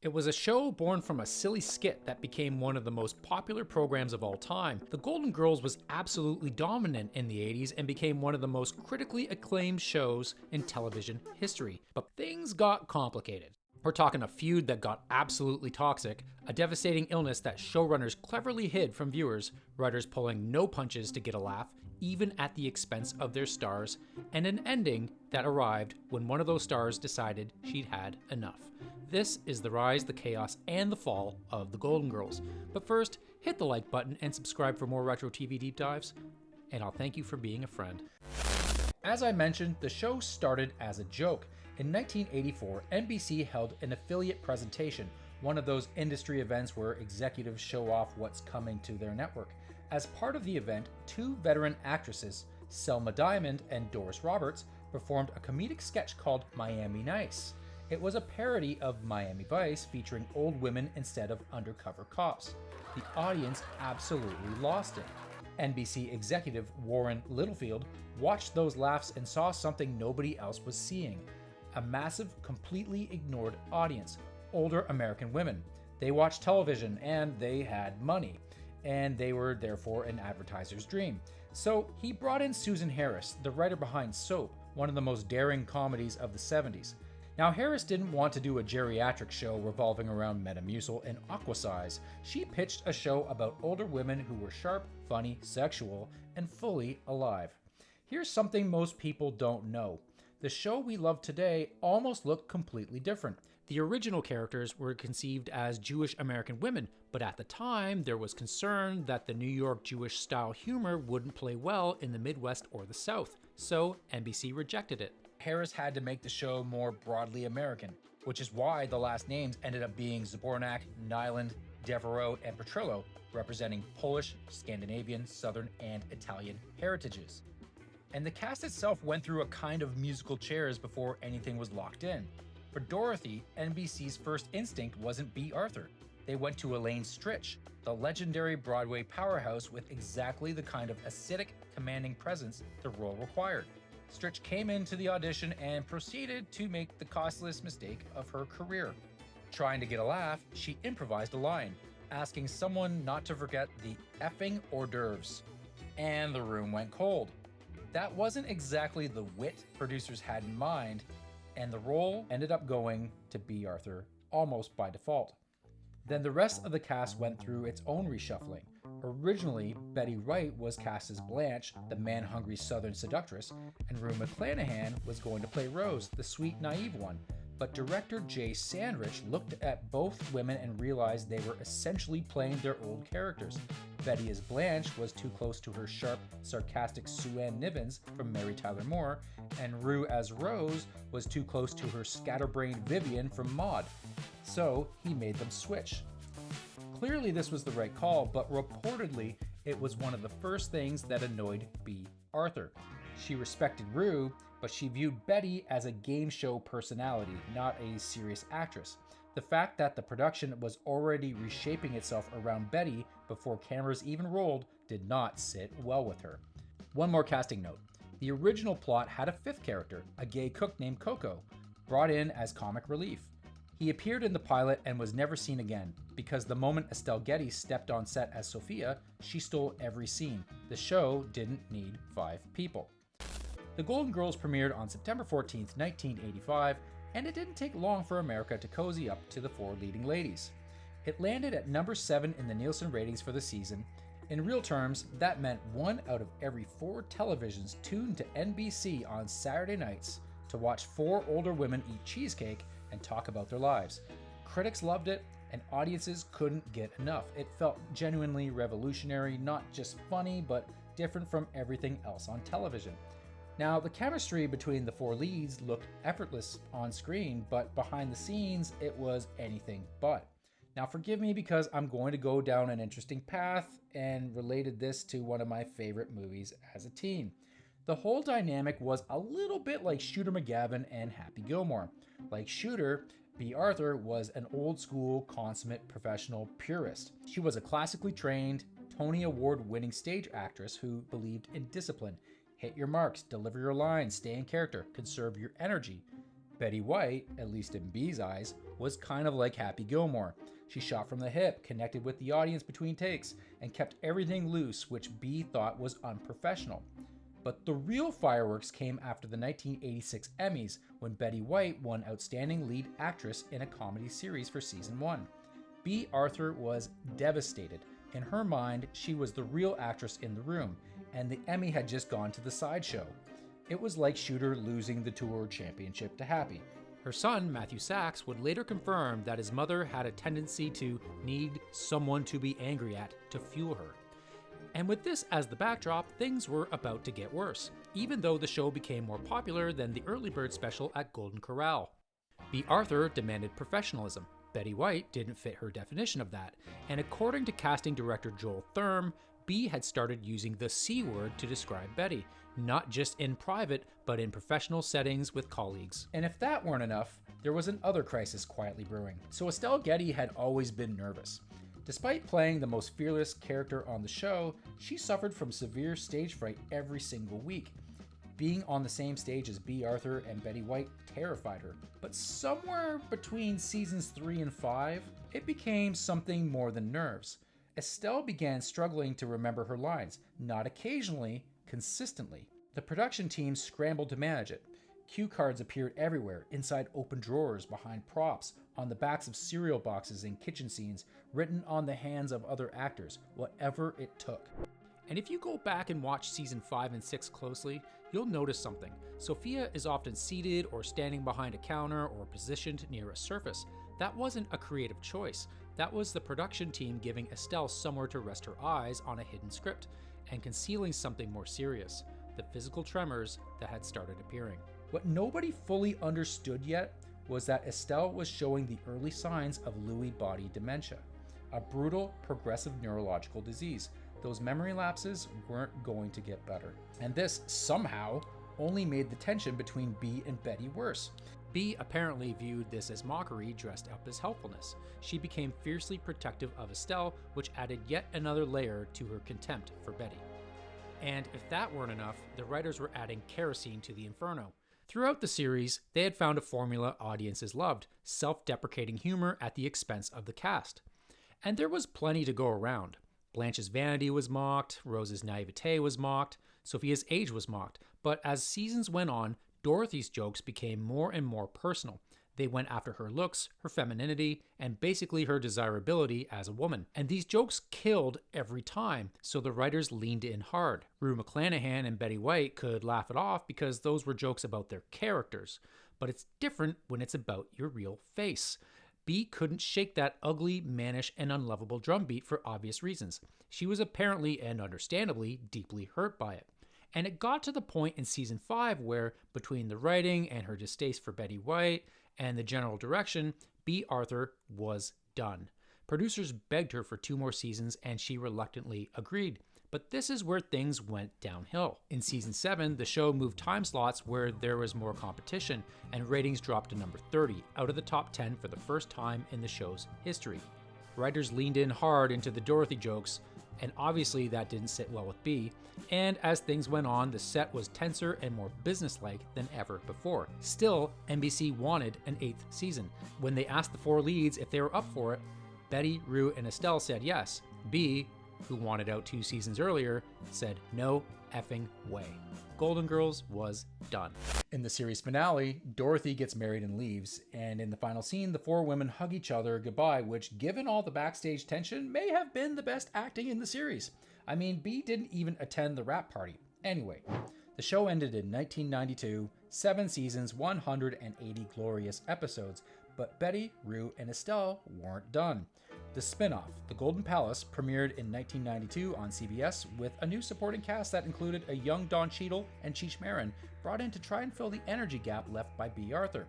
It was a show born from a silly skit that became one of the most popular programs of all time. The Golden Girls was absolutely dominant in the 80s and became one of the most critically acclaimed shows in television history. But things got complicated. We're talking a feud that got absolutely toxic, a devastating illness that showrunners cleverly hid from viewers, writers pulling no punches to get a laugh, even at the expense of their stars, and an ending that arrived when one of those stars decided she'd had enough. This is the rise, the chaos, and the fall of the Golden Girls. But first, hit the like button and subscribe for more retro TV deep dives, and I'll thank you for being a friend. As I mentioned, the show started as a joke. In 1984, NBC held an affiliate presentation, one of those industry events where executives show off what's coming to their network. As part of the event, two veteran actresses, Selma Diamond and Doris Roberts, performed a comedic sketch called Miami Nice. It was a parody of Miami Vice featuring old women instead of undercover cops. The audience absolutely lost it. NBC executive Warren Littlefield watched those laughs and saw something nobody else was seeing. A massive, completely ignored audience. Older American women. They watched television and they had money. And they were therefore an advertiser's dream. So he brought in Susan Harris, the writer behind Soap, one of the most daring comedies of the 70s. Now, Harris didn't want to do a geriatric show revolving around Metamucil and Aquasize. She pitched a show about older women who were sharp, funny, sexual, and fully alive. Here's something most people don't know. The show we love today almost looked completely different. The original characters were conceived as Jewish American women, but at the time there was concern that the New York Jewish style humor wouldn't play well in the Midwest or the South, so NBC rejected it. Harris had to make the show more broadly American, which is why the last names ended up being Zbornak, Nyland, Devereaux, and Petrillo, representing Polish, Scandinavian, Southern, and Italian heritages. And the cast itself went through a kind of musical chairs before anything was locked in. For Dorothy, NBC's first instinct wasn't Bea Arthur. They went to Elaine Stritch, the legendary Broadway powerhouse with exactly the kind of acidic, commanding presence the role required. Stritch came into the audition and proceeded to make the costliest mistake of her career. Trying to get a laugh, she improvised a line, asking someone not to forget the effing hors d'oeuvres. And the room went cold. That wasn't exactly the wit producers had in mind, and the role ended up going to Bea Arthur almost by default. Then the rest of the cast went through its own reshuffling. Originally, Betty Wright was cast as Blanche, the man-hungry Southern seductress, and Rue McClanahan was going to play Rose, the sweet, naive one. But director Jay Sandrich looked at both women and realized they were essentially playing their old characters. Betty as Blanche was too close to her sharp, sarcastic Sue Ann Nivens from Mary Tyler Moore, and Rue as Rose was too close to her scatterbrained Vivian from Maude. So he made them switch. Clearly this was the right call, but reportedly it was one of the first things that annoyed Bea Arthur. She respected Rue, but she viewed Betty as a game show personality, not a serious actress. The fact that the production was already reshaping itself around Betty before cameras even rolled did not sit well with her. One more casting note. The original plot had a fifth character, a gay cook named Coco, brought in as comic relief. He appeared in the pilot and was never seen again, because the moment Estelle Getty stepped on set as Sophia, she stole every scene. The show didn't need 5 people. The Golden Girls premiered on September 14th, 1985, and it didn't take long for America to cozy up to the 4 leading ladies. It landed at number 7 in the Nielsen ratings for the season. In real terms, that meant 1 out of every 4 televisions tuned to NBC on Saturday nights to watch 4 older women eat cheesecake and talk about their lives. Critics loved it, and audiences couldn't get enough. It felt genuinely revolutionary, not just funny, but different from everything else on television. Now, the chemistry between the 4 leads looked effortless on screen, but behind the scenes, it was anything but. Now, forgive me because I'm going to go down an interesting path and related this to one of my favorite movies as a teen. The whole dynamic was a little bit like Shooter McGavin and Happy Gilmore. Like Shooter, Bea Arthur was an old-school, consummate professional purist. She was a classically trained, Tony Award-winning stage actress who believed in discipline. Hit your marks, deliver your lines, stay in character, conserve your energy. Betty White, at least in Bea's eyes, was kind of like Happy Gilmore. She shot from the hip, connected with the audience between takes, and kept everything loose, which Bea thought was unprofessional. But the real fireworks came after the 1986 Emmys, when Betty White won Outstanding Lead Actress in a Comedy Series for Season 1. Bea Arthur was devastated. In her mind, she was the real actress in the room, and the Emmy had just gone to the sideshow. It was like Shooter losing the tour championship to Happy. Her son, Matthew Sachs, would later confirm that his mother had a tendency to need someone to be angry at to fuel her. And with this as the backdrop, things were about to get worse, even though the show became more popular than the early bird special at Golden Corral. Bea Arthur demanded professionalism. Betty White didn't fit her definition of that, and according to casting director Joel Thurm, Bea had started using the C word to describe Betty, not just in private, but in professional settings with colleagues. And if that weren't enough, there was another crisis quietly brewing. So Estelle Getty had always been nervous. Despite playing the most fearless character on the show, she suffered from severe stage fright every single week. Being on the same stage as Bea Arthur and Betty White terrified her. But somewhere between seasons 3 and 5, it became something more than nerves. Estelle began struggling to remember her lines, not occasionally, consistently. The production team scrambled to manage it. Cue cards appeared everywhere, inside open drawers, behind props, on the backs of cereal boxes in kitchen scenes, written on the hands of other actors, whatever it took. And if you go back and watch season 5 and 6 closely, you'll notice something. Sophia is often seated or standing behind a counter or positioned near a surface. That wasn't a creative choice. That was the production team giving Estelle somewhere to rest her eyes on a hidden script and concealing something more serious, the physical tremors that had started appearing. What nobody fully understood yet was that Estelle was showing the early signs of Lewy body dementia, a brutal, progressive neurological disease. Those memory lapses weren't going to get better. And this, somehow, only made the tension between Bea and Betty worse. Bea apparently viewed this as mockery dressed up as helpfulness. She became fiercely protective of Estelle, which added yet another layer to her contempt for Betty. And if that weren't enough, the writers were adding kerosene to the inferno. Throughout the series, they had found a formula audiences loved, self-deprecating humor at the expense of the cast. And there was plenty to go around. Blanche's vanity was mocked, Rose's naivete was mocked, Sophia's age was mocked, but as seasons went on, Dorothys jokes became more and more personal. They went after her looks, her femininity, and basically her desirability as a woman. And these jokes killed every time, so the writers leaned in hard. Rue McClanahan and Betty White could laugh it off because those were jokes about their characters. But it's different when it's about your real face. Bea couldn't shake that ugly, mannish, and unlovable drumbeat for obvious reasons. She was apparently and understandably deeply hurt by it. And it got to the point in season 5 where, between the writing and her distaste for Betty White and the general direction, Bea Arthur was done. Producers begged her for 2 more seasons and she reluctantly agreed. But this is where things went downhill. In season 7, the show moved time slots where there was more competition and ratings dropped to number 30 out of the top 10 for the first time in the show's history. Writers leaned in hard into the Dorothy jokes, and obviously that didn't sit well with Bea, and as things went on, the set was tenser and more businesslike than ever before. Still, NBC wanted an 8th season. When they asked the 4 leads if they were up for it, Betty, Rue, and Estelle said yes. Bea, who wanted out 2 seasons earlier, said no effing way. Golden Girls was done. In the series finale, Dorothy gets married and leaves, and in the final scene, the 4 women hug each other goodbye, which, given all the backstage tension, may have been the best acting in the series. I mean, Bea didn't even attend the wrap party. Anyway, the show ended in 1992, 7 seasons, 180 glorious episodes, but Betty, Rue, and Estelle weren't done. The spin-off, The Golden Palace, premiered in 1992 on CBS with a new supporting cast that included a young Don Cheadle and Cheech Marin, brought in to try and fill the energy gap left by Bea Arthur.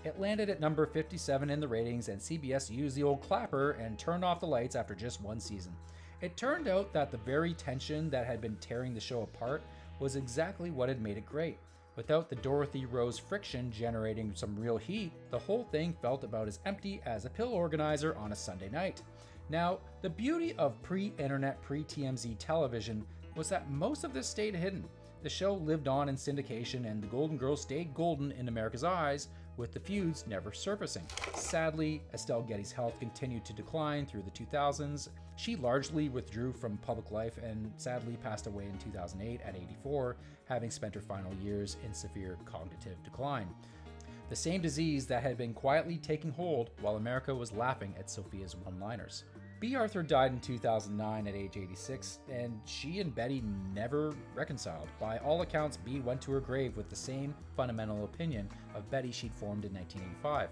It landed at number 57 in the ratings, and CBS used the old clapper and turned off the lights after just 1 season. It turned out that the very tension that had been tearing the show apart was exactly what had made it great. Without the Dorothy-Rose friction generating some real heat, the whole thing felt about as empty as a pill organizer on a Sunday night. Now, the beauty of pre-internet, pre-TMZ television was that most of this stayed hidden. The show lived on in syndication, and the Golden Girls stayed golden in America's eyes with the feuds never surfacing. Sadly, Estelle Getty's health continued to decline through the 2000s. She largely withdrew from public life and sadly passed away in 2008 at 84, having spent her final years in severe cognitive decline. The same disease that had been quietly taking hold while America was laughing at Sophia's one-liners. Bea Arthur died in 2009 at age 86, and she and Betty never reconciled. By all accounts, Bea went to her grave with the same fundamental opinion of Betty she'd formed in 1985.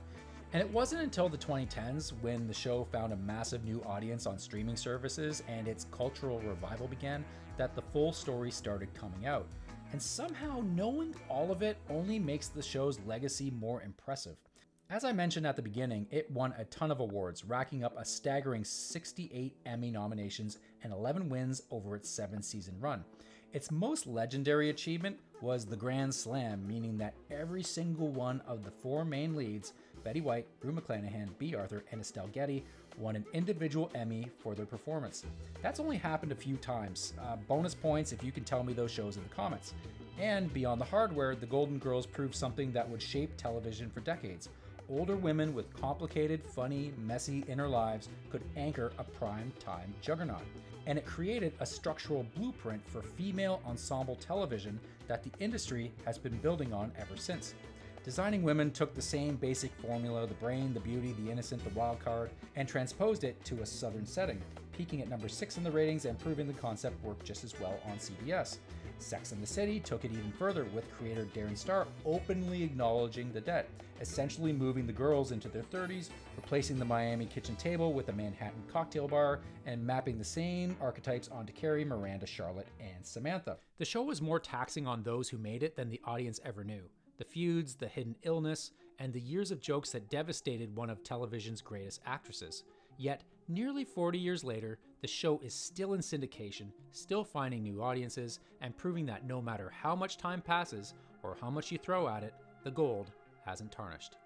And it wasn't until the 2010s, when the show found a massive new audience on streaming services and its cultural revival began, that the full story started coming out. And somehow knowing all of it only makes the show's legacy more impressive. As I mentioned at the beginning, it won a ton of awards, racking up a staggering 68 Emmy nominations and 11 wins over its 7-season run. Its most legendary achievement was the Grand Slam, meaning that every single one of the 4 main leads, Betty White, Rue McClanahan, Bea Arthur, and Estelle Getty, won an individual Emmy for their performance. That's only happened a few times. Bonus points if you can tell me those shows in the comments. And beyond the hardware, the Golden Girls proved something that would shape television for decades. Older women with complicated, funny, messy inner lives could anchor a prime-time juggernaut. And it created a structural blueprint for female ensemble television that the industry has been building on ever since. Designing Women took the same basic formula, the brain, the beauty, the innocent, the wild card, and transposed it to a southern setting, peaking at number 6 in the ratings and proving the concept worked just as well on CBS. Sex and the City took it even further, with creator Darren Star openly acknowledging the debt, essentially moving the girls into their 30s, replacing the Miami kitchen table with a Manhattan cocktail bar, and mapping the same archetypes onto Carrie, Miranda, Charlotte, and Samantha. The show was more taxing on those who made it than the audience ever knew. The feuds, the hidden illness, and the years of jokes that devastated one of television's greatest actresses. Yet, nearly 40 years later, the show is still in syndication, still finding new audiences, and proving that no matter how much time passes or how much you throw at it, the gold hasn't tarnished.